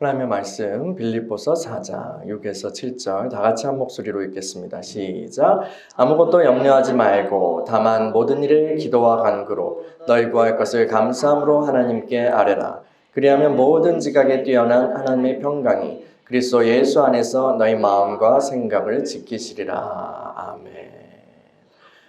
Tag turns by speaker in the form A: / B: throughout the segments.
A: 하나님의 말씀 빌립보서 4장 6에서 7절 다 같이 한 목소리로 읽겠습니다. 시작. 아무것도 염려하지 말고 다만 모든 일에 기도와 간구로 너희 구할 것을 감사함으로 하나님께 아뢰라. 그리하면 모든 지각에 뛰어난 하나님의 평강이 그리스도 예수 안에서 너희 마음과 생각을 지키시리라. 아멘.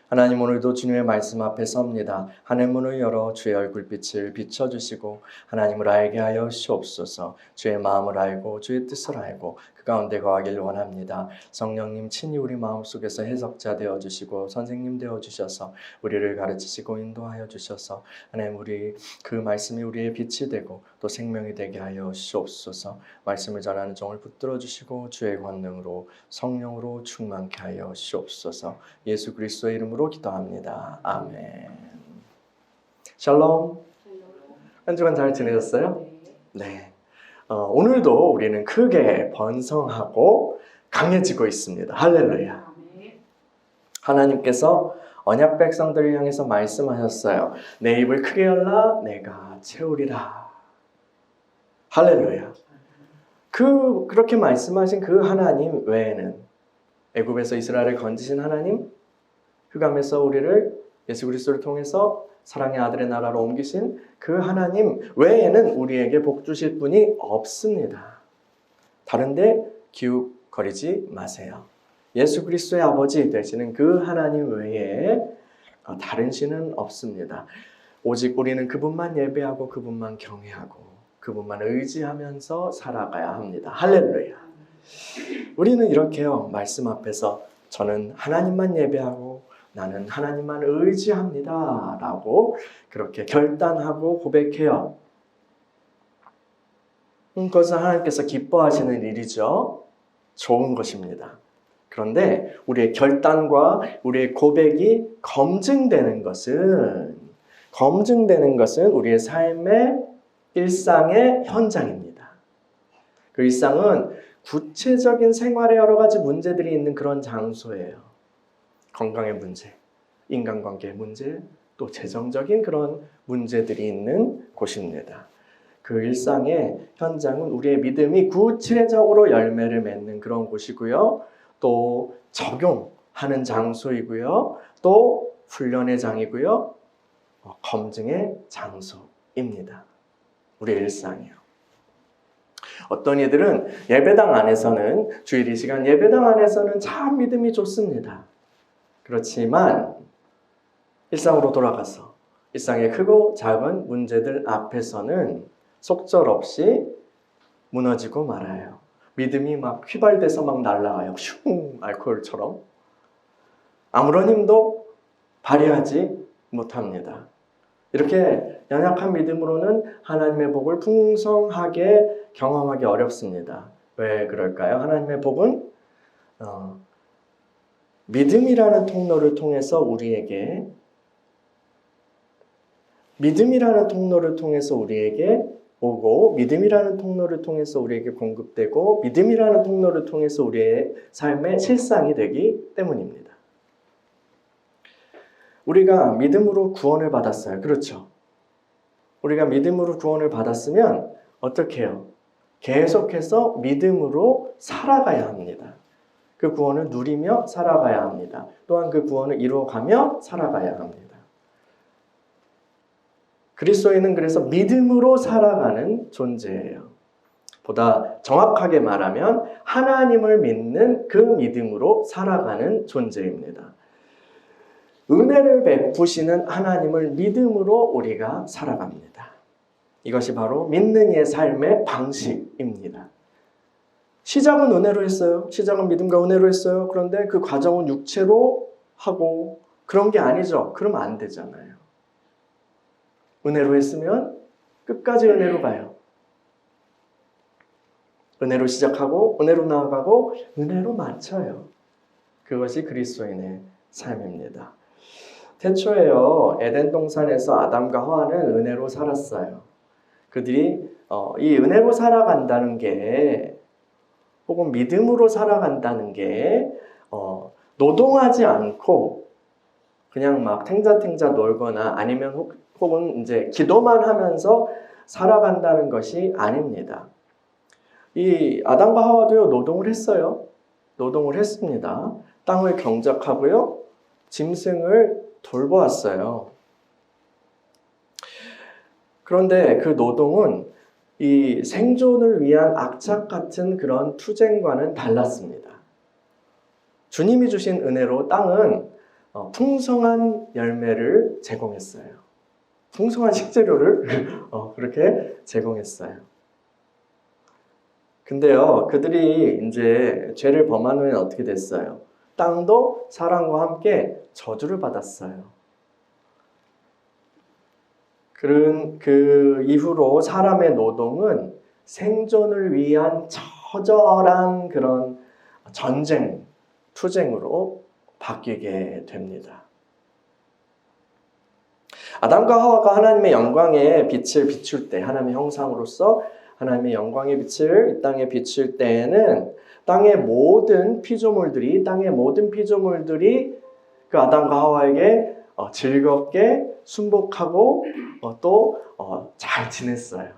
A: 하나님, 오늘도 주님의 말씀 앞에 섭니다. 하늘 문을 열어 주의 얼굴빛을 비춰주시고 하나님을 알게 하여 주옵소서. 주의 마음을 알고 주의 뜻을 알고 그 가운데 거하길 원합니다. 성령님 친히 우리 마음속에서 해석자 되어주시고 선생님 되어주셔서 우리를 가르치시고 인도하여 주셔서 하나님, 우리 그 말씀이 우리의 빛이 되고 또 생명이 되게 하여 주옵소서. 말씀을 전하는 종을 붙들어 주시고 주의 권능으로 성령으로 충만케 하여 주옵소서. 예수 그리스도의 이름으로 기도합니다. 아멘. 샬롬. 한 주간 잘 지내셨어요? 네. 오늘도 우리는 크게 번성하고 강해지고 있습니다. 할렐루야. 하나님께서 언약 백성들을 향해서 말씀하셨어요. 내 입을 크게 열라 내가 채우리라. 할렐루야. 그렇게 말씀하신 그 하나님 외에는, 애굽에서 이스라엘을 건지신 하나님, 흑암에서 우리를 예수 그리스도를 통해서 사랑의 아들의 나라로 옮기신 그 하나님 외에는 우리에게 복 주실 분이 없습니다. 다른데 기웃거리지 마세요. 예수 그리스도의 아버지 되시는 그 하나님 외에 다른 신은 없습니다. 오직 우리는 그분만 예배하고 그분만 경외하고 그분만 의지하면서 살아가야 합니다. 할렐루야. 우리는 이렇게요, 말씀 앞에서 저는 하나님만 예배하고 나는 하나님만 의지합니다 라고 그렇게 결단하고 고백해요. 그것은 하나님께서 기뻐하시는 일이죠. 좋은 것입니다. 그런데 우리의 결단과 우리의 고백이 검증되는 것은 우리의 삶의 일상의 현장입니다. 그 일상은 구체적인 생활의 여러 가지 문제들이 있는 그런 장소예요. 건강의 문제, 인간관계의 문제, 또 재정적인 그런 문제들이 있는 곳입니다. 그 일상의 현장은 우리의 믿음이 구체적으로 열매를 맺는 그런 곳이고요. 또 적용하는 장소이고요. 또 훈련의 장이고요. 검증의 장소입니다. 우리의 일상이요. 어떤 이들은 예배당 안에서는, 주일 이 시간 예배당 안에서는 참 믿음이 좋습니다. 그렇지만 일상으로 돌아가서 일상의 크고 작은 문제들 앞에서는 속절없이 무너지고 말아요. 믿음이 막 휘발돼서 막 날아가요. 슝, 알코올처럼. 아무런 힘도 발휘하지 못합니다. 이렇게 연약한 믿음으로는 하나님의 복을 풍성하게 경험하기 어렵습니다. 왜 그럴까요? 하나님의 복은 믿음이라는 통로를 통해서 우리에게 오고, 믿음이라는 통로를 통해서 우리에게 공급되고, 믿음이라는 통로를 통해서 우리의 삶의 실상이 되기 때문입니다. 우리가 믿음으로 구원을 받았어요. 그렇죠? 우리가 믿음으로 구원을 받았으면 어떻게 해요? 계속해서 믿음으로 살아가야 합니다. 그 구원을 누리며 살아가야 합니다. 또한 그 구원을 이루어가며 살아가야 합니다. 그리스도인은 그래서 믿음으로 살아가는 존재예요. 보다 정확하게 말하면 하나님을 믿는 그 믿음으로 살아가는 존재입니다. 은혜를 베푸시는 하나님을 믿음으로 우리가 살아갑니다. 이것이 바로 믿는 이의 삶의 방식입니다. 시작은 은혜로 했어요. 시작은 믿음과 은혜로 했어요. 그런데 그 과정은 육체로 하고 그런 게 아니죠. 그러면 안 되잖아요. 은혜로 했으면 끝까지 은혜로 가요. 은혜로 시작하고 은혜로 나아가고 은혜로 마쳐요. 그것이 그리스도인의 삶입니다. 태초에요, 에덴 동산에서 아담과 하와는 은혜로 살았어요. 그들이 이 은혜로 살아간다는 게, 혹은 믿음으로 살아간다는 게 노동하지 않고 그냥 막 탱자탱자 놀거나 아니면 혹은 이제 기도만 하면서 살아간다는 것이 아닙니다. 이 아담과 하와도요, 노동을 했어요. 노동을 했습니다. 땅을 경작하고요, 짐승을 돌보았어요. 그런데 그 노동은 이 생존을 위한 악착 같은 그런 투쟁과는 달랐습니다. 주님이 주신 은혜로 땅은 풍성한 열매를 제공했어요. 풍성한 식재료를 그렇게 제공했어요. 근데요, 그들이 이제 죄를 범한 후에는 어떻게 됐어요? 땅도 사람과 함께 저주를 받았어요. 그 이후로 사람의 노동은 생존을 위한 처절한 그런 전쟁, 투쟁으로 바뀌게 됩니다. 아담과 하와가 하나님의 영광의 빛을 비출 때, 하나님의 형상으로서 하나님의 영광의 빛을 이 땅에 비출 때에는 땅의 모든 피조물들이 그 아담과 하와에게 즐겁게 순복하고 또 잘 지냈어요.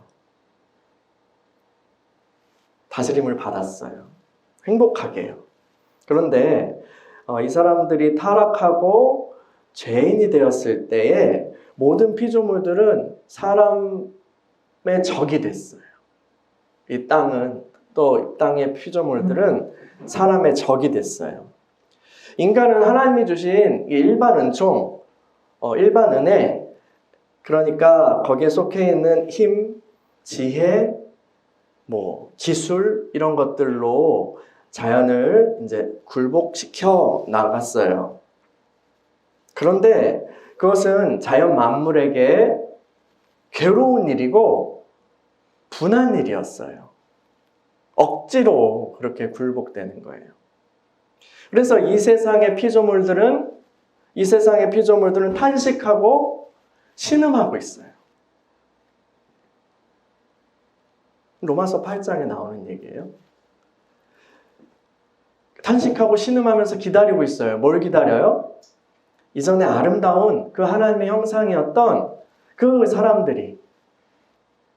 A: 다스림을 받았어요. 행복하게요. 그런데 이 사람들이 타락하고 죄인이 되었을 때에 모든 피조물들은 사람의 적이 됐어요. 이 땅은 또 이 땅의 피조물들은 사람의 적이 됐어요. 인간은 하나님이 주신 일반 은총, 일반 은혜, 그러니까 거기에 속해 있는 힘, 지혜, 기술 이런 것들로 자연을 이제 굴복시켜 나갔어요. 그런데 그것은 자연 만물에게 괴로운 일이고 분한 일이었어요. 억지로 그렇게 굴복되는 거예요. 그래서 이 세상의 피조물들은 탄식하고 신음하고 있어요. 로마서 8장에 나오는 얘기예요. 탄식하고 신음하면서 기다리고 있어요. 뭘 기다려요? 이전에 아름다운 그 하나님의 형상이었던 그 사람들이,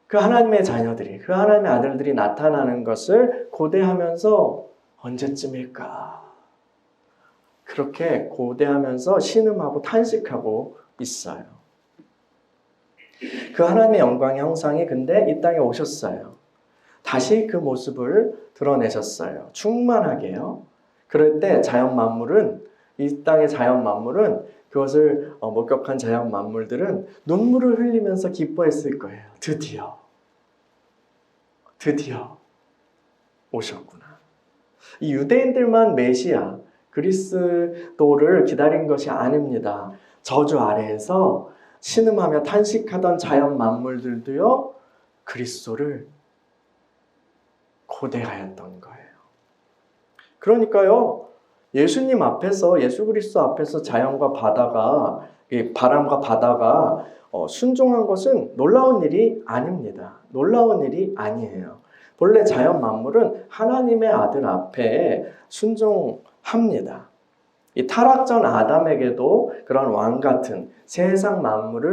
A: 그 하나님의 자녀들이, 그 하나님의 아들들이 나타나는 것을 고대하면서 언제쯤일까? 그렇게 고대하면서 신음하고 탄식하고 있어요. 그 하나님의 영광의 형상이 근데 이 땅에 오셨어요. 다시 그 모습을 드러내셨어요. 충만하게요. 그럴 때 이 땅의 자연 만물은 그것을 목격한 자연 만물들은 눈물을 흘리면서 기뻐했을 거예요. 드디어 오셨구나. 이 유대인들만 메시아, 그리스도를 기다린 것이 아닙니다. 저주 아래에서 신음하며 탄식하던 자연 만물들도요, 그리스도를 고대하였던 거예요. 그러니까요, 예수 그리스도 앞에서 자연과 바다가, 바람과 바다가 순종한 것은 놀라운 일이 아닙니다. 놀라운 일이 아니에요. 본래 자연 만물은 하나님의 아들 앞에 순종합니다. 이 타락전 아담에게도 그런 왕 같은 세상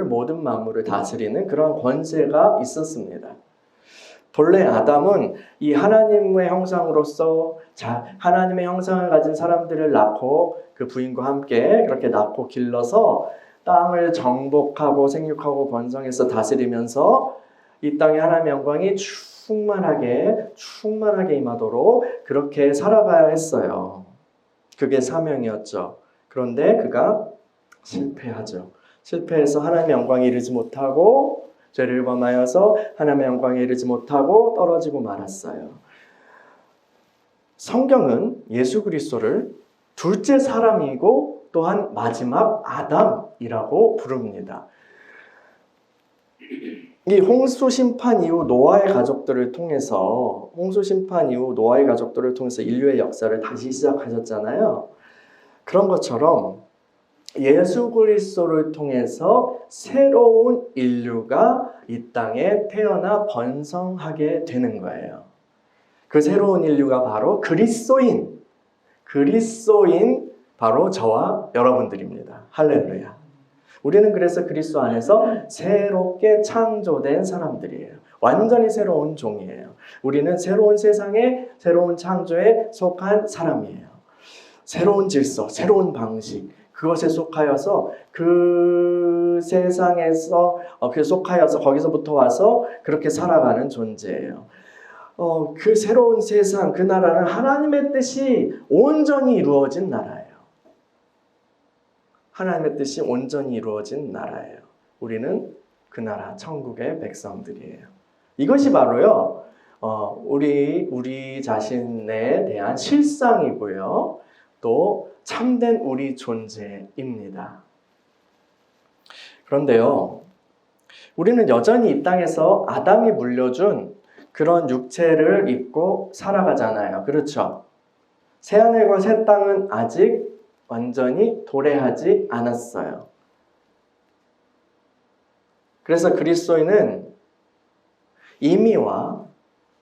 A: 모든 만물을 다스리는 그런 권세가 있었습니다. 본래 아담은 이 하나님의 형상으로서 하나님의 형상을 가진 사람들을 낳고 그 부인과 함께 그렇게 낳고 길러서 땅을 정복하고 생육하고 번성해서 다스리면서 이 땅에 하나님의 영광이 충만하게 임하도록 그렇게 살아가야 했어요. 그게 사명이었죠. 그런데 그가 실패하죠. 실패해서 하나님의 영광에 이르지 못하고 죄를 범하여서 하나님의 영광에 이르지 못하고 떨어지고 말았어요. 성경은 예수 그리스도를 둘째 사람이고 또한 마지막 아담이라고 부릅니다. 이 홍수 심판 이후 노아의 가족들을 통해서 인류의 역사를 다시 시작하셨잖아요. 그런 것처럼 예수 그리스도를 통해서 새로운 인류가 이 땅에 태어나 번성하게 되는 거예요. 그 새로운 인류가 바로 그리스도인 바로 저와 여러분들입니다. 할렐루야. 우리는 그래서 그리스도 안에서 새롭게 창조된 사람들이에요. 완전히 새로운 종이에요. 우리는 새로운 세상에 새로운 창조에 속한 사람이에요. 새로운 질서, 새로운 방식, 그것에 속하여서 그 세상에서 속하여서 거기서부터 와서 그렇게 살아가는 존재예요. 그 새로운 세상, 그 나라는 하나님의 뜻이 온전히 이루어진 나라예요. 하나님의 뜻이 온전히 이루어진 나라예요. 우리는 그 나라, 천국의 백성들이에요. 이것이 바로요, 우리 자신에 대한 실상이고요, 또 참된 우리 존재입니다. 그런데요, 우리는 여전히 이 땅에서 아담이 물려준 그런 육체를 입고 살아가잖아요. 그렇죠? 새하늘과 새 땅은 아직 완전히 도래하지 않았어요. 그래서 그리스도인은 이미와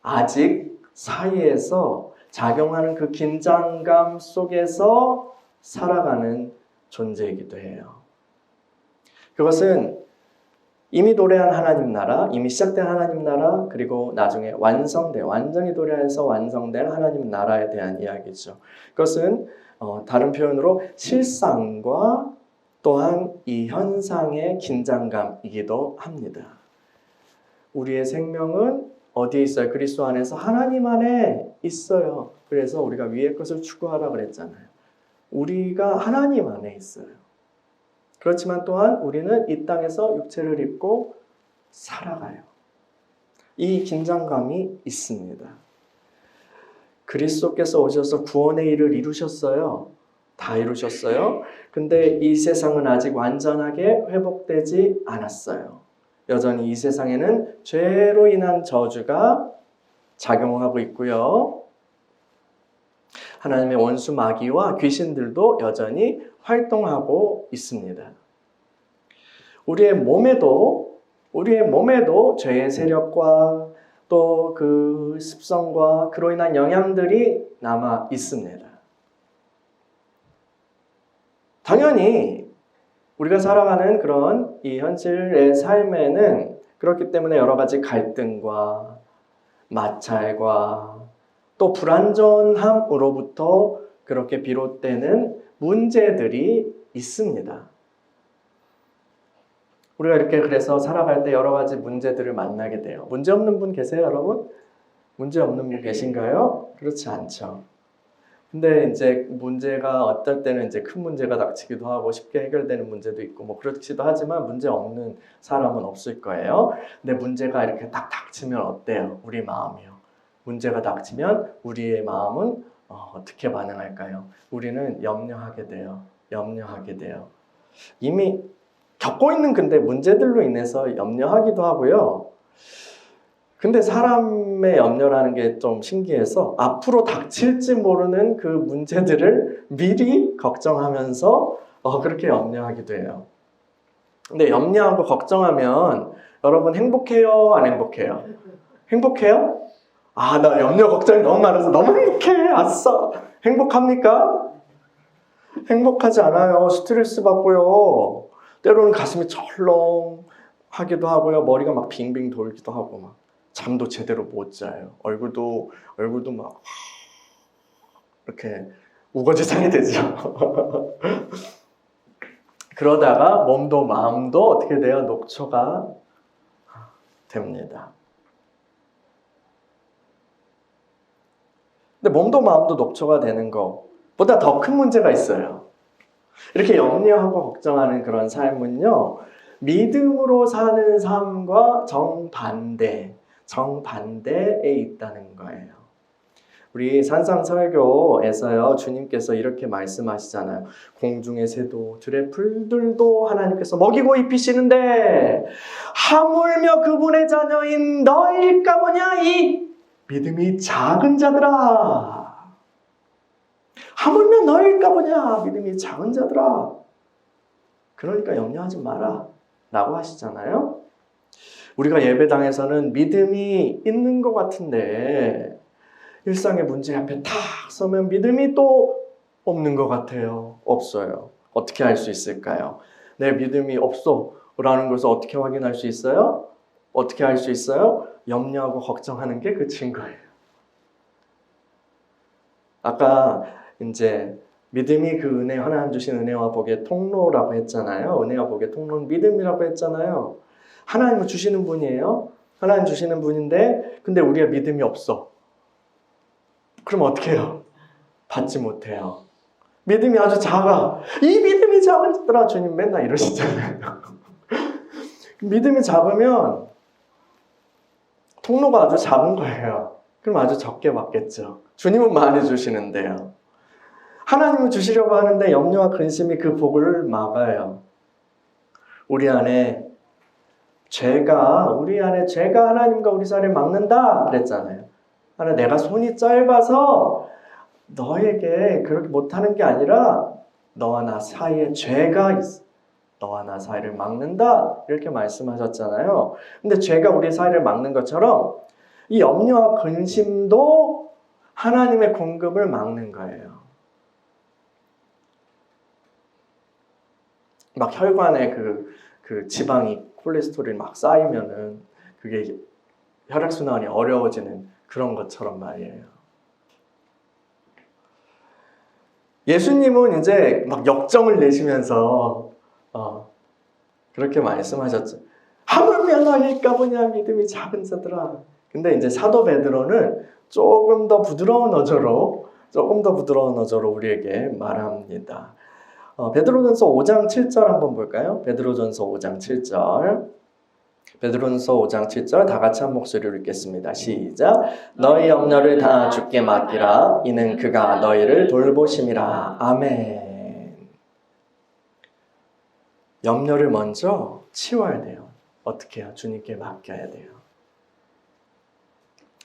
A: 아직 사이에서 작용하는 그 긴장감 속에서 살아가는 존재이기도 해요. 그것은 이미 도래한 하나님 나라, 이미 시작된 하나님 나라, 그리고 나중에 완전히 도래해서 완성된 하나님 나라에 대한 이야기죠. 그것은 다른 표현으로 실상과 또한 이 현상의 긴장감이기도 합니다. 우리의 생명은 어디에 있어요? 그리스도 안에서 하나님 안에 있어요. 그래서 우리가 위의 것을 추구하라 그랬잖아요. 우리가 하나님 안에 있어요. 그렇지만 또한 우리는 이 땅에서 육체를 입고 살아가요. 이 긴장감이 있습니다. 그리스도께서 오셔서 구원의 일을 이루셨어요. 다 이루셨어요. 근데 이 세상은 아직 완전하게 회복되지 않았어요. 여전히 이 세상에는 죄로 인한 저주가 작용하고 있고요. 하나님의 원수 마귀와 귀신들도 여전히 활동하고 있습니다. 우리의 몸에도 죄의 세력과 또 그 습성과 그로 인한 영향들이 남아 있습니다. 당연히 우리가 살아가는 그런 이 현실의 삶에는 그렇기 때문에 여러 가지 갈등과 마찰과 또 불완전함으로부터 그렇게 비롯되는 문제들이 있습니다. 우리가 이렇게 그래서 살아갈 때 여러 가지 문제들을 만나게 돼요. 문제 없는 분 계세요, 여러분? 문제 없는 분 계신가요? 그렇지 않죠. 근데 이제 문제가 어떨 때는 이제 큰 문제가 닥치기도 하고 쉽게 해결되는 문제도 있고 뭐 그렇기도 하지만 문제 없는 사람은 없을 거예요. 근데 문제가 이렇게 딱 닥치면 어때요? 우리 마음이요. 문제가 닥치면 우리의 마음은 어떻게 반응할까요? 우리는 염려하게 돼요. 이미 겪고 있는 근데 문제들로 인해서 염려하기도 하고요. 근데 사람의 염려라는 게 좀 신기해서 앞으로 닥칠지 모르는 그 문제들을 미리 걱정하면서 그렇게 염려하기도 해요. 근데 염려하고 걱정하면 여러분 행복해요? 안 행복해요? 행복해요? 나 염려 걱정이 너무 많아서 너무 행복해. 아싸. 행복합니까? 행복하지 않아요. 스트레스 받고요. 때로는 가슴이 철렁하기도 하고요. 머리가 막 빙빙 돌기도 하고 막 잠도 제대로 못 자요. 얼굴도 막 이렇게 우거지상이 되죠. 그러다가 몸도 마음도 어떻게 돼요? 녹초가 됩니다. 근데 몸도 마음도 녹초가 되는 것보다 더 큰 문제가 있어요. 이렇게 염려하고 걱정하는 그런 삶은요, 믿음으로 사는 삶과 정반대에 있다는 거예요. 우리 산상설교에서요, 주님께서 이렇게 말씀하시잖아요. 공중의 새도 들의 풀들도 하나님께서 먹이고 입히시는데 하물며 그분의 자녀인 너희일까 보냐, 이 믿음이 작은 자들아. 하물며 너희일까 보냐, 믿음이 작은 자들아. 그러니까 염려하지 마라 라고 하시잖아요. 우리가 예배당에서는 믿음이 있는 것 같은데 일상의 문제 앞에 탁 서면 믿음이 또 없는 것 같아요. 없어요. 어떻게 알 수 있을까요? 내 믿음이 없어 라는 것을 어떻게 확인할 수 있어요? 어떻게 알 수 있어요? 염려하고 걱정하는 게 그 증거예요. 아까 이제 믿음이 그 은혜, 하나님 주신 은혜와 복의 통로라고 했잖아요. 은혜와 복의 통로는 믿음이라고 했잖아요. 하나님을 주시는 분이에요. 하나님 주시는 분인데 근데 우리가 믿음이 없어. 그럼 어떻게 해요? 받지 못해요. 믿음이 아주 작아. 이 믿음이 작은 자들아, 주님 맨날 이러시잖아요. 믿음이 작으면 통로가 아주 작은 거예요. 그럼 아주 적게 받겠죠. 주님은 많이 주시는데요. 하나님은 주시려고 하는데 염려와 근심이 그 복을 막아요. 우리 안에 죄가 하나님과 우리 사이를 막는다 그랬잖아요. 하나 내가 손이 짧아서 너에게 그렇게 못하는 게 아니라 너와 나 사이에 죄가 있어. 너와 나 사이를 막는다 이렇게 말씀하셨잖아요. 근데 죄가 우리 사이를 막는 것처럼 이 염려와 근심도 하나님의 공급을 막는 거예요. 막 혈관에 그 지방이 콜레스테롤이 막 쌓이면은 그게 혈액순환이 어려워지는 그런 것처럼 말이에요. 예수님은 이제 막 역정을 내시면서 그렇게 말씀하셨죠. 하물며 너일까 보냐 믿음이 작은 자들아. 근데 이제 사도 베드로는 조금 더 부드러운 어조로 우리에게 말합니다. 베드로전서 5장 7절 한번 볼까요? 베드로전서 5장 7절. 베드로전서 5장 7절 다 같이 한 목소리로 읽겠습니다. 시작. 너희 염려를 다 주께 맡기라. 이는 그가 너희를 돌보심이라. 아멘. 염려를 먼저 치워야 돼요. 어떻게 해요? 주님께 맡겨야 돼요.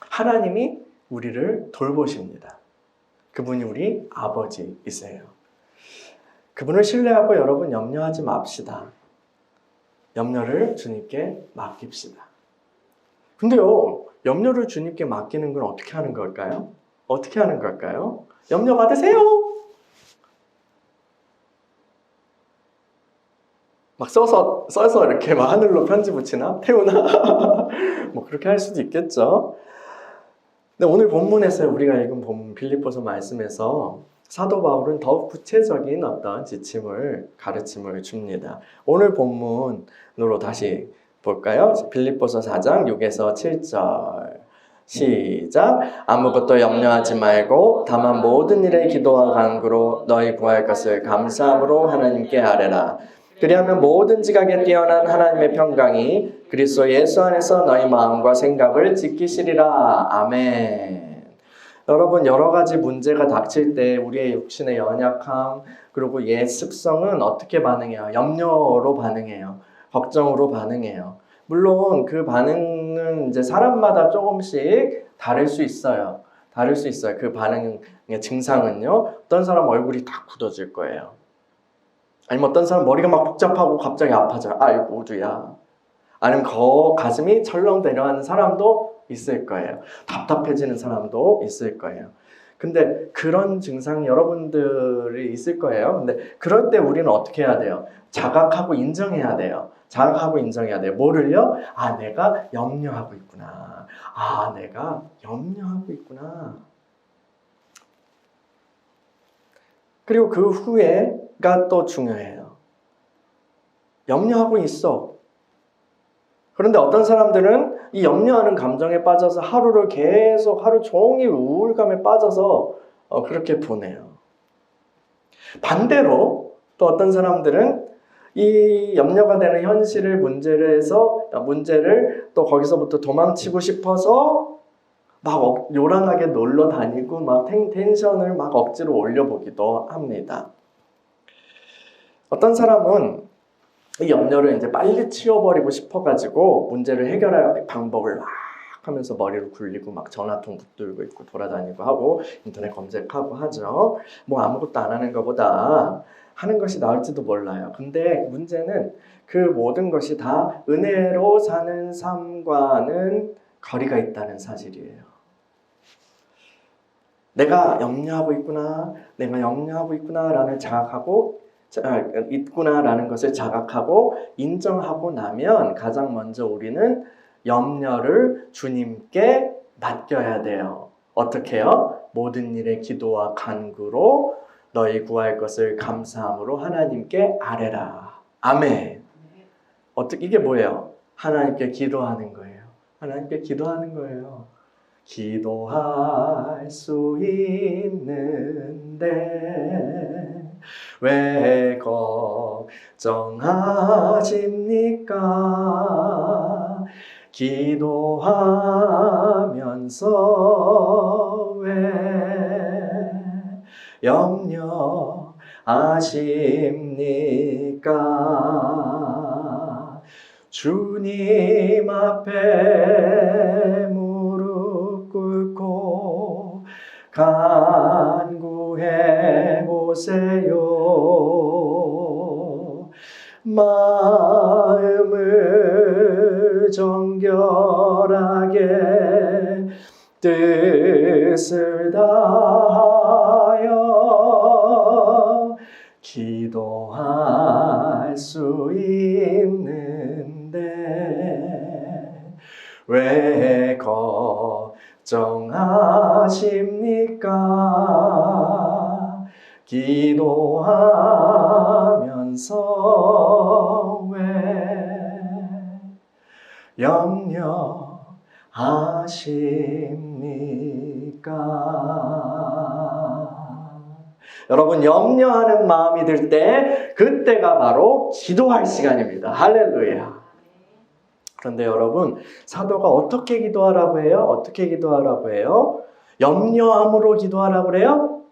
A: 하나님이 우리를 돌보십니다. 그분이 우리 아버지이세요. 그분을 신뢰하고 여러분 염려하지 맙시다. 염려를 주님께 맡깁시다. 근데요, 염려를 주님께 맡기는 건 어떻게 하는 걸까요? 어떻게 하는 걸까요? 염려 받으세요! 막 써서 이렇게 막 하늘로 편지 붙이나? 태우나? 뭐 그렇게 할 수도 있겠죠. 근데 오늘 본문에서 우리가 읽은 본문 빌립보서 말씀에서 사도 바울은 더욱 구체적인 어떤 가르침을 줍니다. 오늘 본문으로 다시 볼까요? 빌립보서 4장 6에서 7절. 시작. 아무것도 염려하지 말고 다만 모든 일에 기도와 간구로 너희 구할 것을 감사함으로 하나님께 아뢰라. 그리하면 모든 지각에 뛰어난 하나님의 평강이 그리스도 예수 안에서 너희 마음과 생각을 지키시리라. 아멘. 여러분, 여러 가지 문제가 닥칠 때 우리의 육신의 연약함 그리고 옛 습성은 어떻게 반응해요? 염려로 반응해요. 걱정으로 반응해요. 물론 그 반응은 이제 사람마다 조금씩 다를 수 있어요. 그 반응의 증상은요. 어떤 사람 얼굴이 다 굳어질 거예요. 아니면 어떤 사람 머리가 막 복잡하고 갑자기 아파져요. 아이고 우주야. 아니면 가슴이 철렁 내려가는 사람도 있을 거예요. 답답해지는 사람도 있을 거예요. 근데 그런 증상이 여러분들이 있을 거예요. 근데 그럴 때 우리는 어떻게 해야 돼요? 자각하고 인정해야 돼요. 뭐를요? 아, 내가 염려하고 있구나. 그리고 그 후에가 또 중요해요. 염려하고 있어. 그런데 어떤 사람들은 이 염려하는 감정에 빠져서 하루 종일 우울감에 빠져서 그렇게 보내요. 반대로 또 어떤 사람들은 이 염려가 되는 문제를 또 거기서부터 도망치고 싶어서 막 요란하게 놀러 다니고 막 텐션을 막 억지로 올려보기도 합니다. 어떤 사람은 이 염려를 이제 빨리 치워버리고 싶어가지고 문제를 해결할 방법을 막 하면서 머리를 굴리고 막 전화통 붙들고 있고 돌아다니고 하고 인터넷 검색하고 하죠. 뭐 아무것도 안 하는 것보다 하는 것이 나을지도 몰라요. 근데 문제는 그 모든 것이 다 은혜로 사는 삶과는 거리가 있다는 사실이에요. 내가 염려하고 있구나라는 있구나라는 것을 자각하고 인정하고 나면 가장 먼저 우리는 염려를 주님께 맡겨야 돼요. 어떻게 해요? 모든 일에 기도와 간구로 너희 구할 것을 감사함으로 하나님께 아뢰라. 아멘. 어떻게 이게 뭐예요? 하나님께 기도하는 거예요. 하나님께 기도하는 거예요. 기도할 수 있는데 왜 걱정하십니까? 기도하면서 왜 염려하십니까? 주님 앞에 무릎 꿇고 간구해 보세요. 마음을 정결하게 뜻을 다하여 기도할 수 있는데 왜 걱정하십니까? 기도하면서 왜 염려하십니까? 여러분, 염려하는 마음이 들 때 그때가 바로 기도할 시간입니다. 할렐루야. 그런데 여러분, 사도가 어떻게 기도하라고 해요? 어떻게 기도하라고 해요? 염려함으로 기도하라고 그래요?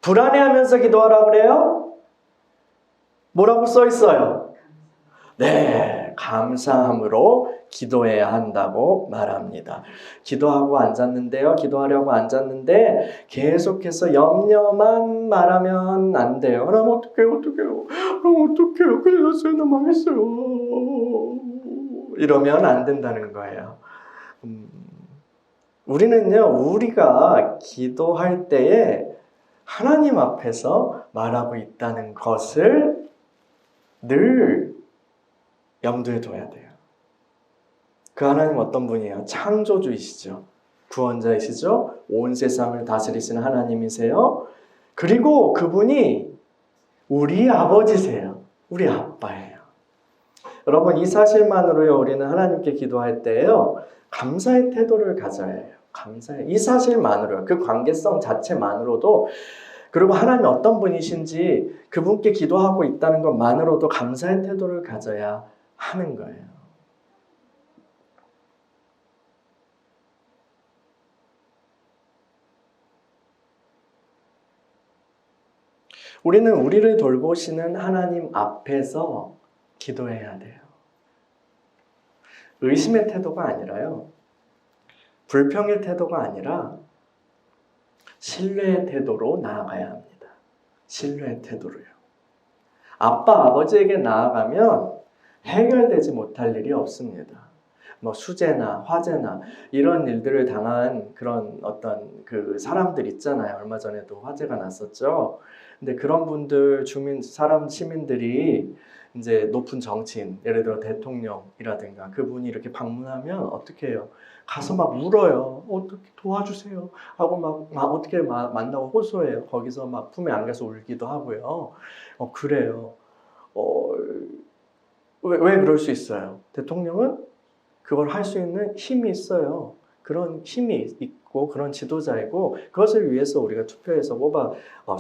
A: 불안해하면서 기도하라고 그래요? 뭐라고 써 있어요? 네, 감사함으로 기도해야 한다고 말합니다. 기도하고 앉았는데요. 기도하려고 앉았는데 계속해서 염려만 말하면 안 돼요. 그럼 어떡해요? 그럼 어떡해요? 큰일 났어요. 나 망했어요. 이러면 안 된다는 거예요. 우리는요, 우리가 기도할 때에 하나님 앞에서 말하고 있다는 것을 늘 염두에 둬야 돼요. 그 하나님 어떤 분이에요? 창조주이시죠. 구원자이시죠. 온 세상을 다스리시는 하나님이세요. 그리고 그분이 우리 아버지세요. 우리 아빠예요. 여러분, 이 사실만으로요, 우리는 하나님께 기도할 때요, 감사의 태도를 가져야 해요. 이 사실만으로요. 그 관계성 자체만으로도, 그리고 하나님이 어떤 분이신지 그분께 기도하고 있다는 것만으로도 감사의 태도를 가져야 하는 거예요. 우리는 우리를 돌보시는 하나님 앞에서 기도해야 돼요. 의심의 태도가 아니라요. 불평의 태도가 아니라 신뢰의 태도로 나아가야 합니다. 신뢰의 태도로요. 아빠, 아버지에게 나아가면 해결되지 못할 일이 없습니다. 뭐 수재나 화재나 이런 일들을 당한 그런 어떤 그 사람들 있잖아요. 얼마 전에도 화재가 났었죠. 근데 그런 분들, 시민들이 이제 높은 정치인, 예를 들어 대통령이라든가 그분이 이렇게 방문하면 어떻게 해요? 가서 막 울어요. 어떻게 도와주세요 하고 막 어떻게 만나고 호소해요. 거기서 막 품에 안겨서 울기도 하고요. 그래요. 왜 그럴 수 있어요? 대통령은 그걸 할 수 있는 힘이 있어요. 그런 힘이 있고 그런 지도자이고 그것을 위해서 우리가 투표해서 뽑아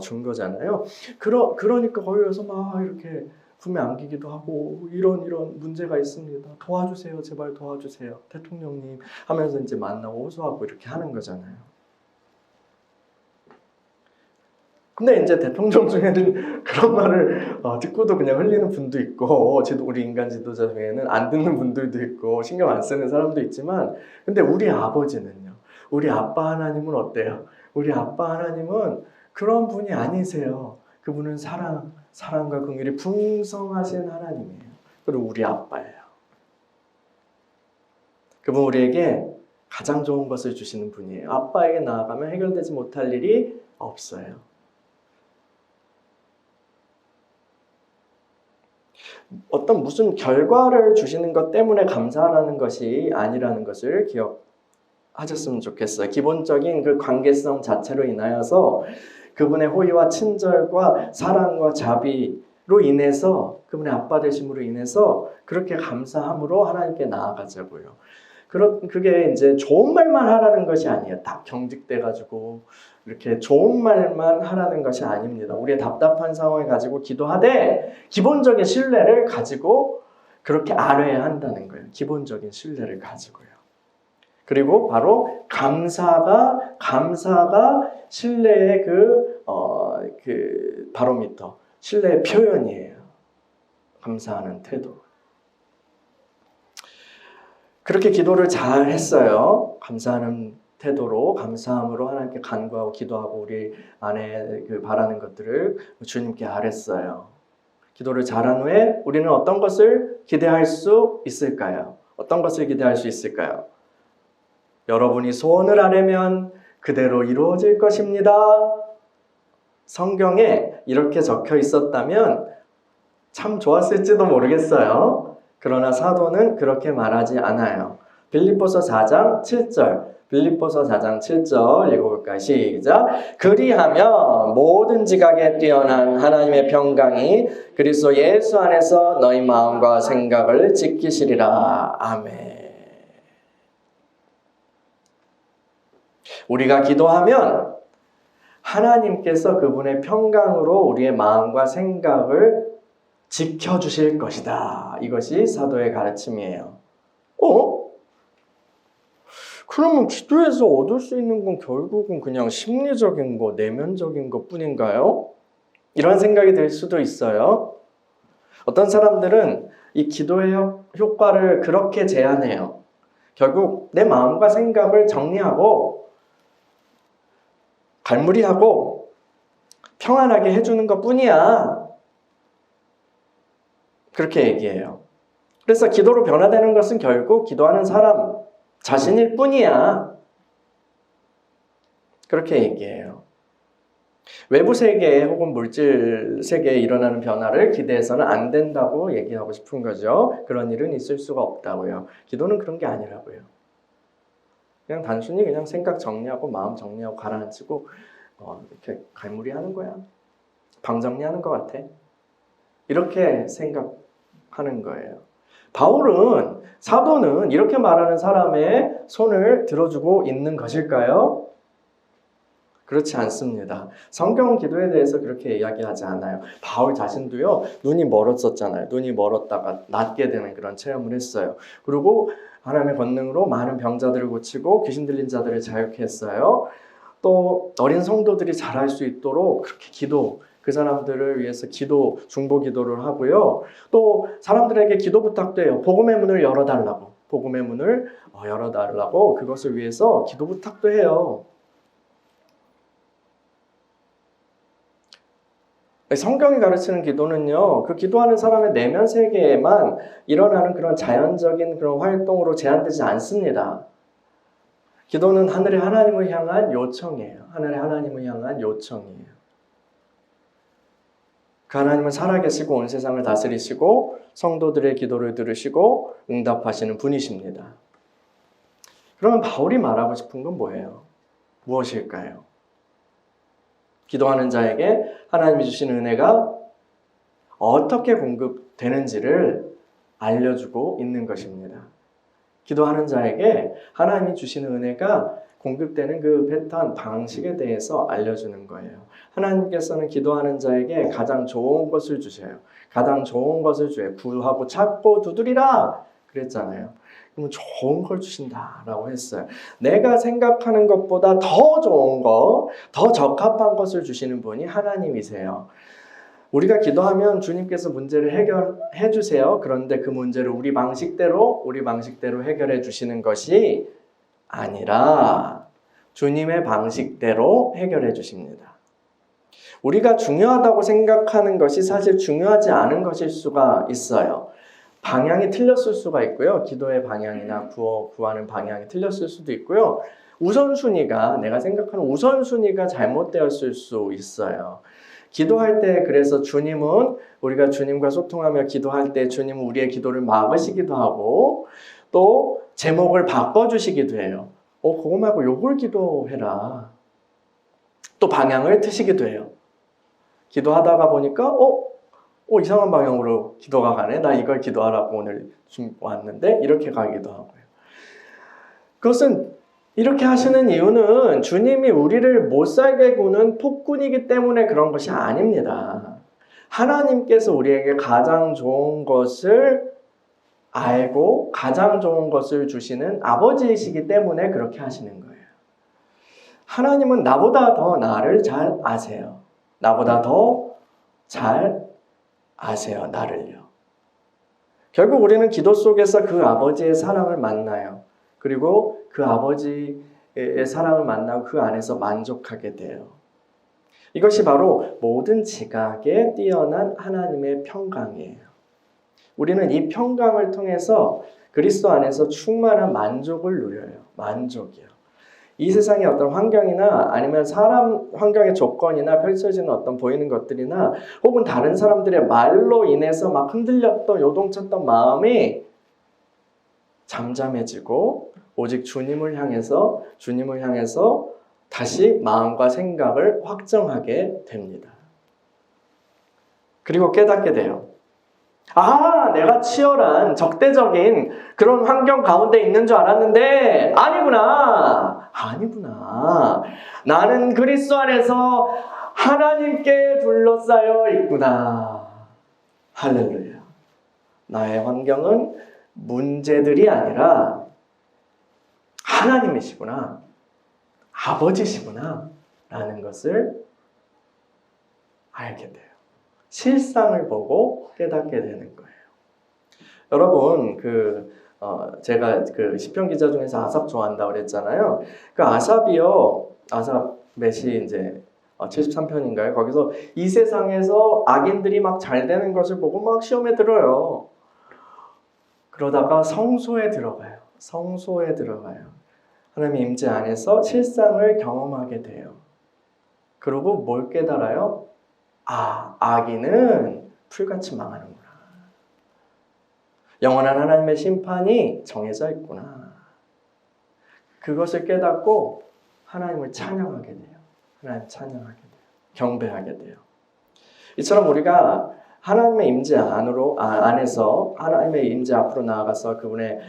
A: 준 거잖아요. 그러니까 거기 가서 막 이렇게 품에 안기기도 하고 이런 문제가 있습니다. 도와주세요. 제발 도와주세요. 대통령님 하면서 이제 만나고 호소하고 이렇게 하는 거잖아요. 근데 이제 대통령 중에는 그런 말을 듣고도 그냥 흘리는 분도 있고, 우리 인간 지도자 중에는 안 듣는 분들도 있고, 신경 안 쓰는 사람도 있지만, 근데 우리 아버지는요, 우리 아빠 하나님은 어때요? 우리 아빠 하나님은 그런 분이 아니세요. 그분은 사랑과 긍휼이 풍성하신 하나님이에요. 그리고 우리 아빠예요. 그분 우리에게 가장 좋은 것을 주시는 분이에요. 아빠에게 나아가면 해결되지 못할 일이 없어요. 어떤 무슨 결과를 주시는 것 때문에 감사하는 것이 아니라는 것을 기억하셨으면 좋겠어요. 기본적인 그 관계성 자체로 인하여서 그분의 호의와 친절과 사랑과 자비로 인해서 그분의 아빠 되심으로 인해서 그렇게 감사함으로 하나님께 나아가자고요. 그게 이제 좋은 말만 하라는 것이 아니에요. 딱 경직돼가지고 이렇게 좋은 말만 하라는 것이 아닙니다. 우리의 답답한 상황을 가지고 기도하되 기본적인 신뢰를 가지고 그렇게 알아야 한다는 거예요. 기본적인 신뢰를 가지고요. 그리고 바로 감사가 신뢰의 그 바로미터, 신뢰의 표현이에요. 감사하는 태도. 그렇게 기도를 잘 했어요. 감사하는 태도로, 감사함으로 하나님께 간구하고 기도하고 우리 안에 그 바라는 것들을 주님께 아뢰었어요. 기도를 잘한 후에 우리는 어떤 것을 기대할 수 있을까요? 어떤 것을 기대할 수 있을까요? 여러분이 소원을 아뢰면 그대로 이루어질 것입니다. 성경에 이렇게 적혀 있었다면 참 좋았을지도 모르겠어요. 그러나 사도는 그렇게 말하지 않아요. 빌립보서 4장 7절. 빌립보서 4장 7절 읽어볼까요? 시작. 그리하면 모든 지각에 뛰어난 하나님의 평강이 그리스도 예수 안에서 너희 마음과 생각을 지키시리라. 아멘. 우리가 기도하면 하나님께서 그분의 평강으로 우리의 마음과 생각을 지켜주실 것이다. 이것이 사도의 가르침이에요. 그러면 기도에서 얻을 수 있는 건 결국은 그냥 심리적인 거, 내면적인 것 뿐인가요? 이런 생각이 들 수도 있어요. 어떤 사람들은 이 기도의 효과를 그렇게 제안해요. 결국 내 마음과 생각을 정리하고 갈무리하고 평안하게 해주는 것 뿐이야. 그렇게 얘기해요. 그래서 기도로 변화되는 것은 결국 기도하는 사람 자신일 뿐이야. 그렇게 얘기해요. 외부 세계에 혹은 물질 세계에 일어나는 변화를 기대해서는 안 된다고 얘기하고 싶은 거죠. 그런 일은 있을 수가 없다고요. 기도는 그런 게 아니라고요. 그냥 단순히 그냥 생각 정리하고 마음 정리하고 가라앉히고 이렇게 갈무리하는 거야. 방 정리하는 것 같아. 이렇게 생각하는 거예요. 바울은, 사도는 이렇게 말하는 사람의 손을 들어주고 있는 것일까요? 그렇지 않습니다. 성경 기도에 대해서 그렇게 이야기하지 않아요. 바울 자신도요, 눈이 멀었었잖아요. 눈이 멀었다가 낫게 되는 그런 체험을 했어요. 그리고 하나님의 권능으로 많은 병자들을 고치고 귀신 들린 자들을 자유케 했어요. 또 어린 성도들이 잘할 수 있도록 그렇게 그 사람들을 위해서 중보 기도를 하고요. 또 사람들에게 기도 부탁도 해요. 복음의 문을 열어달라고. 복음의 문을 열어달라고 그것을 위해서 기도 부탁도 해요. 성경이 가르치는 기도는요, 그 기도하는 사람의 내면 세계에만 일어나는 그런 자연적인 그런 활동으로 제한되지 않습니다. 기도는 하늘의 하나님을 향한 요청이에요. 하늘의 하나님을 향한 요청이에요. 그 하나님은 살아계시고 온 세상을 다스리시고 성도들의 기도를 들으시고 응답하시는 분이십니다. 그러면 바울이 말하고 싶은 건 뭐예요? 무엇일까요? 기도하는 자에게 하나님이 주시는 은혜가 어떻게 공급되는지를 알려주고 있는 것입니다. 기도하는 자에게 하나님이 주시는 은혜가 공급되는 그 패턴, 방식에 대해서 알려주는 거예요. 하나님께서는 기도하는 자에게 가장 좋은 것을 주셔요. 가장 좋은 것을 줘요. 구하고 찾고 두드리라 그랬잖아요. 그러면 좋은 걸 주신다라고 했어요. 내가 생각하는 것보다 더 좋은 거, 더 적합한 것을 주시는 분이 하나님이세요. 우리가 기도하면 주님께서 문제를 해결해 주세요. 그런데 그 문제를 우리 방식대로 해결해 주시는 것이 아니라 주님의 방식대로 해결해 주십니다. 우리가 중요하다고 생각하는 것이 사실 중요하지 않은 것일 수가 있어요. 방향이 틀렸을 수가 있고요. 기도의 방향이나 구하는 방향이 틀렸을 수도 있고요. 내가 생각하는 우선순위가 잘못되었을 수 있어요. 기도할 때 그래서 주님은 우리가 주님과 소통하며 기도할 때 주님은 우리의 기도를 막으시기도 하고 또 제목을 바꿔주시기도 해요. 그거 말고 요걸 기도해라. 또 방향을 트시기도 해요. 기도하다가 보니까 이상한 방향으로 기도가 가네. 나 이걸 기도하라고 오늘 왔는데 이렇게 가기도 하고요. 그것은 이렇게 하시는 이유는 주님이 우리를 못 살게 구는 폭군이기 때문에 그런 것이 아닙니다. 하나님께서 우리에게 가장 좋은 것을 알고 가장 좋은 것을 주시는 아버지이시기 때문에 그렇게 하시는 거예요. 하나님은 나보다 더 나를 잘 아세요. 나보다 더 잘 아세요. 나를요. 결국 우리는 기도 속에서 그 아버지의 사랑을 만나요. 그리고 그 아버지의 사랑을 만나고 그 안에서 만족하게 돼요. 이것이 바로 모든 지각에 뛰어난 하나님의 평강이에요. 우리는 이 평강을 통해서 그리스도 안에서 충만한 만족을 누려요. 만족이요. 이 세상의 어떤 환경이나 아니면 사람 환경의 조건이나 펼쳐지는 어떤 보이는 것들이나 혹은 다른 사람들의 말로 인해서 막 흔들렸던 요동쳤던 마음이 잠잠해지고 오직 주님을 향해서 다시 마음과 생각을 확정하게 됩니다. 그리고 깨닫게 돼요. 내가 치열한 적대적인 그런 환경 가운데 있는 줄 알았는데 아니구나. 나는 그리스도 안에서 하나님께 둘러싸여 있구나. 할렐루야. 나의 환경은 문제들이 아니라 하나님이시구나. 아버지시구나. 라는 것을 알게 돼요. 실상을 보고 깨닫게 되는 거예요. 여러분, 제가 시편 기자 중에서 아삽 좋아한다고 그랬잖아요. 그 아삽의 이제 73편인가요? 거기서 이 세상에서 악인들이 막 잘 되는 것을 보고 막 시험에 들어요. 그러다가 성소에 들어가요. 하나님의 임재 안에서 실상을 경험하게 돼요. 그리고 뭘 깨달아요? 악인은 풀같이 망하는구나. 영원한 하나님의 심판이 정해져 있구나. 그것을 깨닫고 하나님을 찬양하게 돼요. 경배하게 돼요. 이처럼 우리가 하나님의 임재 안에서 하나님의 임재 앞으로 나아가서 그분의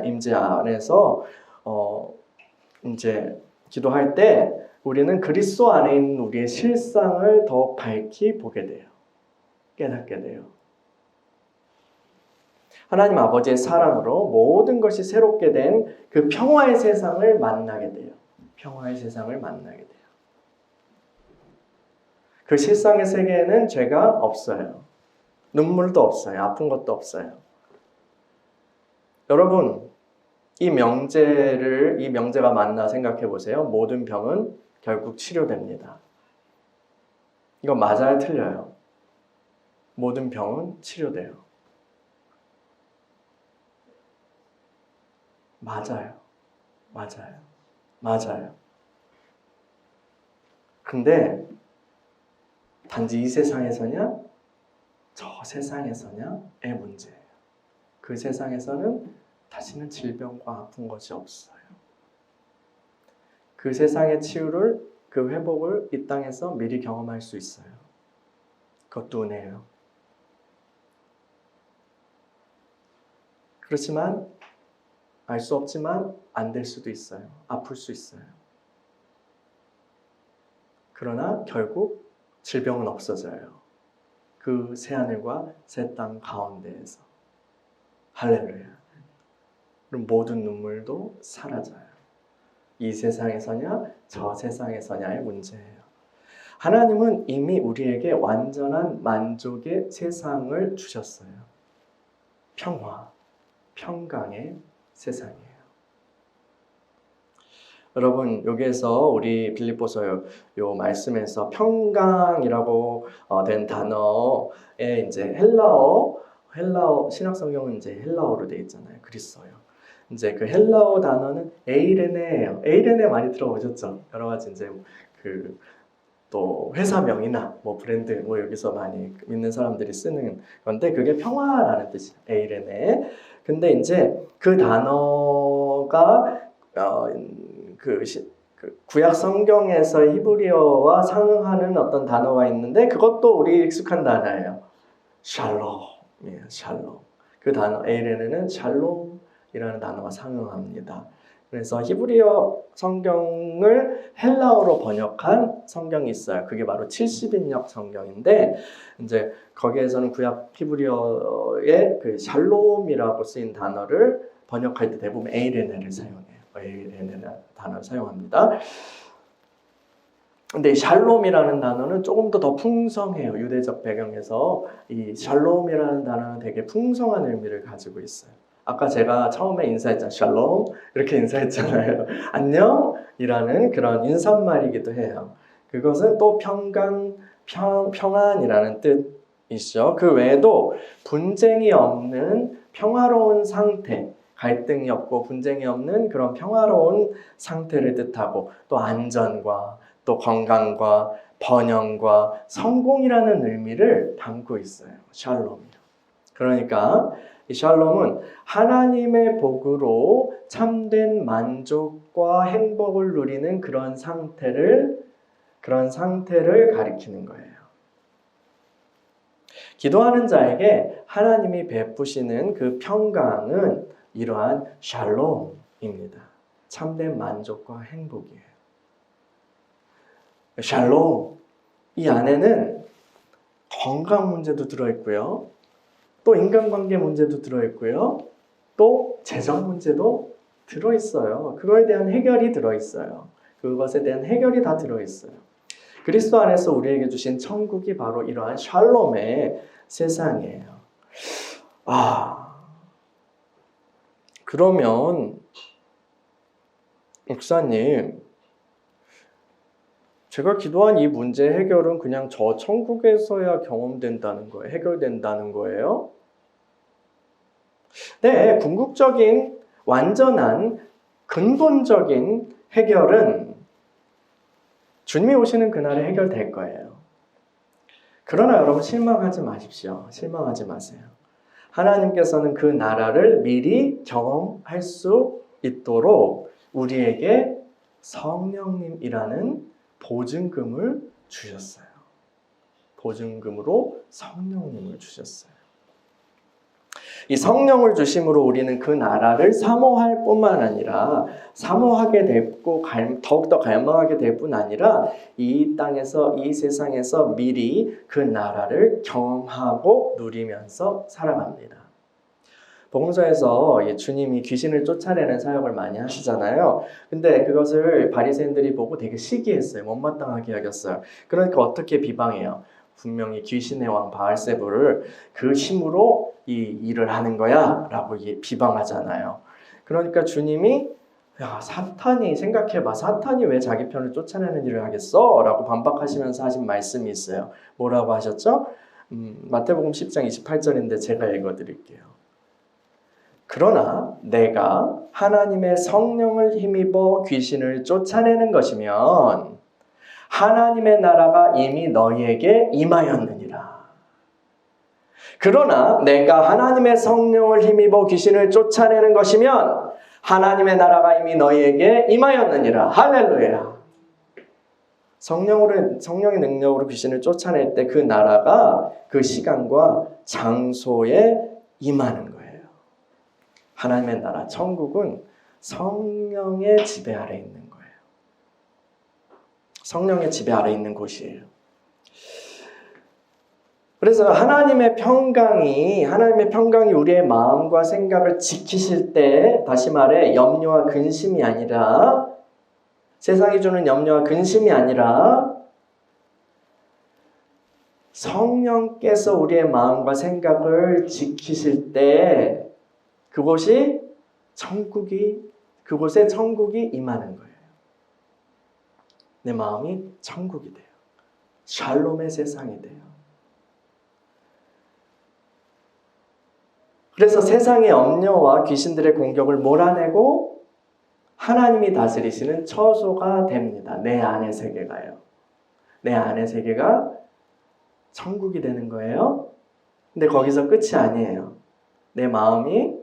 A: 임재 안에서 이제 기도할 때 우리는 그리스도 안에 있는 우리의 실상을 더 밝히 보게 돼요. 깨닫게 돼요. 하나님 아버지의 사랑으로 모든 것이 새롭게 된 그 평화의 세상을 만나게 돼요. 그 실상의 세계에는 죄가 없어요. 눈물도 없어요. 아픈 것도 없어요. 여러분, 이 명제가 맞나 생각해 보세요. 모든 병은 결국 치료됩니다. 이거 맞아요, 틀려요? 모든 병은 치료돼요. 맞아요. 근데 단지 이 세상에서냐, 저 세상에서냐의 문제예요. 그 세상에서는 다시는 질병과 아픈 것이 없어요. 그 세상의 치유를, 그 회복을 이 땅에서 미리 경험할 수 있어요. 그것도 은혜예요. 그렇지만 알 수 없지만 안 될 수도 있어요. 아플 수 있어요. 그러나 결국 질병은 없어져요. 그 새하늘과 새 땅 가운데에서. 할렐루야. 그럼 모든 눈물도 사라져요. 이 세상에서냐 저 세상에서냐의 문제예요. 하나님은 이미 우리에게 완전한 만족의 세상을 주셨어요. 평화, 평강의 세상이에요. 여러분, 여기에서 우리 빌립보서 요 말씀에서 평강이라고 된 단어에 이제 헬라어 신약 성경은 이제 헬라어로 되어 있잖아요. 그리스어요. 이제 그 헬라어 단어는 에이레네예요. 에이레네 많이 들어보셨죠? 여러 가지 이제 또 회사명이나 뭐 브랜드 뭐 여기서 많이 믿는 사람들이 쓰는 건데 그게 평화라는 뜻이에요. 에이레네. 근데 이제 그 단어가 그 구약 성경에서 히브리어와 상응하는 어떤 단어가 있는데 그것도 우리 익숙한 단어예요. 샬롬이에요. 샬롬. 그 단어 에이레네는 샬롬이라는 단어가 상응합니다. 그래서 히브리어 성경을 헬라어로 번역한 성경이 있어요. 그게 바로 70인역 성경인데 이제 거기에서는 구약 히브리어의 그 샬롬이라고 쓰인 단어를 번역할 때 대부분 에이레네를 사용해요. 에이레네라는 단어를 사용합니다. 근데 샬롬이라는 단어는 조금 더 풍성해요. 유대적 배경에서 이 샬롬이라는 단어는 되게 풍성한 의미를 가지고 있어요. 아까 제가 처음에 인사했잖아요. 샬롬 이렇게 인사했잖아요. 안녕이라는 그런 인사말이기도 해요. 그것은 또 평안이라는 뜻이죠. 그 외에도 분쟁이 없는 평화로운 상태, 갈등이 없고 분쟁이 없는 그런 평화로운 상태를 뜻하고 또 안전과 또 건강과 번영과 성공이라는 의미를 담고 있어요. 샬롬이. 그러니까 이 샬롬은 하나님의 복으로 참된 만족과 행복을 누리는 그런 상태를 가리키는 거예요. 기도하는 자에게 하나님이 베푸시는 그 평강은 이러한 샬롬입니다. 참된 만족과 행복이에요. 샬롬, 이 안에는 건강 문제도 들어있고요. 또 인간관계 문제도 들어있고요. 또 재정 문제도 들어있어요. 그거에 대한 해결이 들어있어요. 그것에 대한 해결이 다 들어있어요. 그리스도 안에서 우리에게 주신 천국이 바로 이러한 샬롬의 세상이에요. 그러면 목사님, 제가 기도한 이 문제 해결은 그냥 저 천국에서야 경험된다는 거예요? 해결된다는 거예요? 네, 궁극적인 완전한 근본적인 해결은 주님이 오시는 그날에 해결될 거예요. 그러나 여러분 실망하지 마십시오. 실망하지 마세요. 하나님께서는 그 나라를 미리 경험할 수 있도록 우리에게 성령님이라는 보증금을 주셨어요. 보증금으로 성령님을 주셨어요. 이 성령을 주심으로 우리는 그 나라를 사모할 뿐만 아니라 사모하게 됐고 더욱더 갈망하게 될 뿐 아니라 이 땅에서 이 세상에서 미리 그 나라를 경험하고 누리면서 살아갑니다. 복음서에서 주님이 귀신을 쫓아내는 사역을 많이 하시잖아요. 근데 그것을 바리새인들이 보고 되게 시기했어요. 못마땅하게 여겼어요. 그러니까 어떻게 비방해요? 분명히 귀신의 왕 바알세불을 그 힘으로 이 일을 하는 거야 라고 비방하잖아요. 그러니까 주님이 야, 사탄이 생각해봐. 사탄이 왜 자기 편을 쫓아내는 일을 하겠어? 라고 반박하시면서 하신 말씀이 있어요. 뭐라고 하셨죠? 마태복음 10장 28절인데 제가 읽어드릴게요. 그러나 내가 하나님의 성령을 힘입어 귀신을 쫓아내는 것이면 하나님의 나라가 이미 너희에게 임하였느니라. 그러나 내가 하나님의 성령을 힘입어 귀신을 쫓아내는 것이면 하나님의 나라가 이미 너희에게 임하였느니라. 할렐루야. 성령의 능력으로 귀신을 쫓아낼 때 그 나라가 그 시간과 장소에 임하는 거예요. 하나님의 나라, 천국은 성령의 지배 아래 있는 거예요. 성령의 지배 아래 있는 곳이에요. 그래서 하나님의 평강이 우리의 마음과 생각을 지키실 때, 다시 말해 염려와 근심이 아니라, 세상이 주는 염려와 근심이 아니라 성령께서 우리의 마음과 생각을 지키실 때 그곳에 천국이 임하는 거예요. 내 마음이 천국이 돼요. 샬롬의 세상이 돼요. 그래서 세상의 염려와 귀신들의 공격을 몰아내고 하나님이 다스리시는 처소가 됩니다. 내 안의 세계가요. 내 안의 세계가 천국이 되는 거예요. 근데 거기서 끝이 아니에요. 내 마음이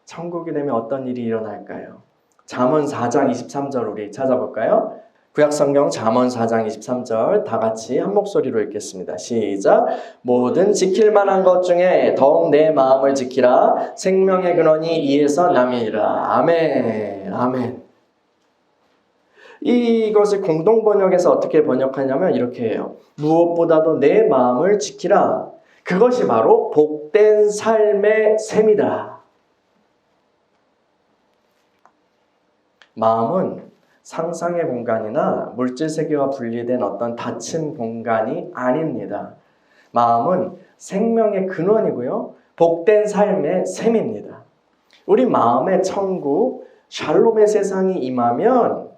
A: 천국이 되면 어떤 일이 일어날까요? 잠언 4장 23절 우리 찾아볼까요? 구약성경 잠언 4장 23절 다 같이 한 목소리로 읽겠습니다. 시작. 모든 지킬 만한 것 중에 더욱 내 마음을 지키라. 생명의 근원이 이에서 남이니라. 아멘. 아멘. 이것을 공동 번역에서 어떻게 번역하냐면 이렇게 해요. 무엇보다도 내 마음을 지키라. 그것이 바로 복된 삶의 셈이다. 마음은 상상의 공간이나 물질 세계와 분리된 어떤 닫힌 공간이 아닙니다. 마음은 생명의 근원이고요. 복된 삶의 셈입니다. 우리 마음의 천국, 샬롬의 세상이 임하면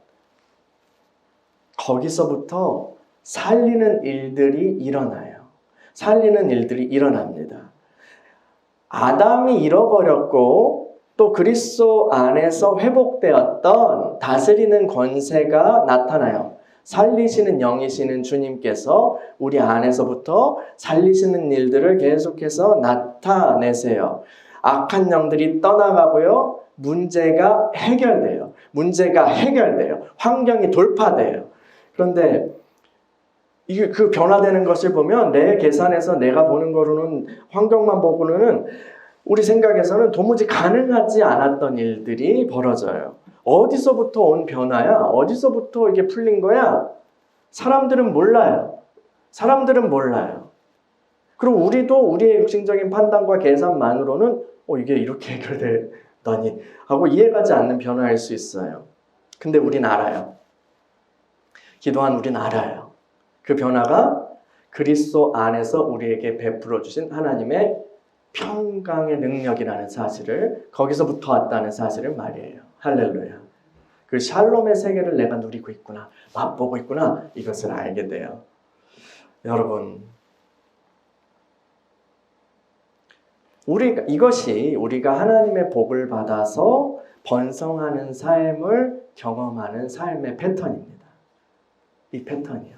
A: 거기서부터 살리는 일들이 일어나요. 살리는 일들이 일어납니다. 아담이 잃어버렸고 또 그리스도 안에서 회복되었던 다스리는 권세가 나타나요. 살리시는 영이시는 주님께서 우리 안에서부터 살리시는 일들을 계속해서 나타내세요. 악한 영들이 떠나가고요. 문제가 해결돼요. 환경이 돌파돼요. 그런데 이게 그 변화되는 것을 보면 내 계산에서 내가 보는 거로는 환경만 보고는 우리 생각에서는 도무지 가능하지 않았던 일들이 벌어져요. 어디서부터 온 변화야? 어디서부터 이게 풀린 거야? 사람들은 몰라요. 그리고 우리도 우리의 육신적인 판단과 계산만으로는 이게 이렇게 해결되다니 하고 이해가지 않는 변화일 수 있어요. 근데 우린 알아요. 기도한 우린 알아요. 그 변화가 그리스도 안에서 우리에게 베풀어 주신 하나님의 평강의 능력이라는 사실을 거기서부터 왔다는 사실을 말이에요. 할렐루야. 그 샬롬의 세계를 내가 누리고 있구나, 맛보고 있구나, 이것을 알게 돼요. 여러분, 이것이 우리가 하나님의 복을 받아서 번성하는 삶을 경험하는 삶의 패턴입니다. 이 패턴이요.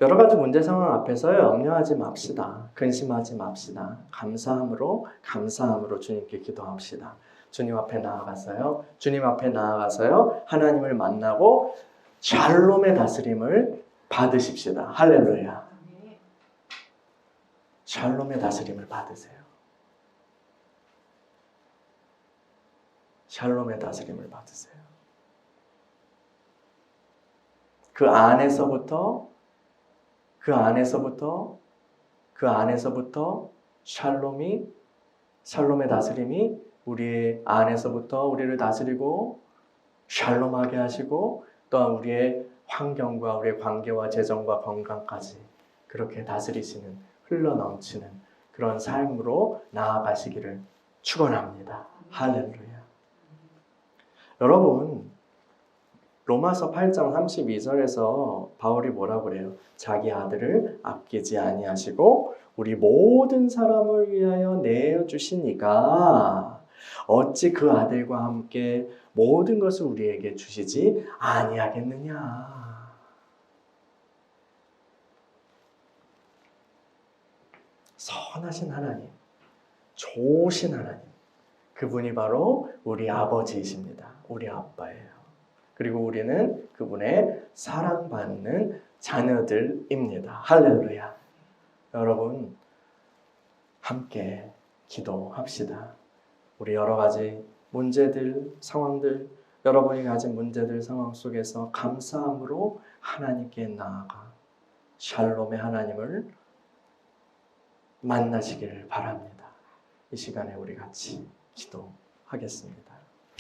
A: 여러 가지 문제 상황 앞에서 염려하지 맙시다. 근심하지 맙시다. 감사함으로 주님께 기도합시다. 주님 앞에 나아가서요. 하나님을 만나고 샬롬의 다스림을 받으십시다. 할렐루야. 샬롬의 다스림을 받으세요. 샬롬의 다스림을 받으세요. 그 안에서부터 샬롬의 다스림이 우리의 안에서부터 우리를 다스리고 샬롬하게 하시고 또한 우리의 환경과 우리의 관계와 재정과 건강까지 그렇게 다스리시는 흘러넘치는 그런 삶으로 나아가시기를 축원합니다. 할렐루야. 여러분, 로마서 8장 32절에서 바울이 뭐라고 그래요? 자기 아들을 아끼지 아니하시고 우리 모든 사람을 위하여 내어주시니까 어찌 그 아들과 함께 모든 것을 우리에게 주시지 아니하겠느냐. 선하신 하나님, 좋으신 하나님, 그분이 바로 우리 아버지이십니다. 우리 아빠예요. 그리고 우리는 그분의 사랑받는 자녀들입니다. 할렐루야. 여러분, 함께 기도합시다. 우리 여러 가지 문제들, 상황들, 여러분이 가진 문제들, 상황 속에서 감사함으로 하나님께 나아가 샬롬의 하나님을 만나시기를 바랍니다. 이 시간에 우리 같이 기도하겠습니다.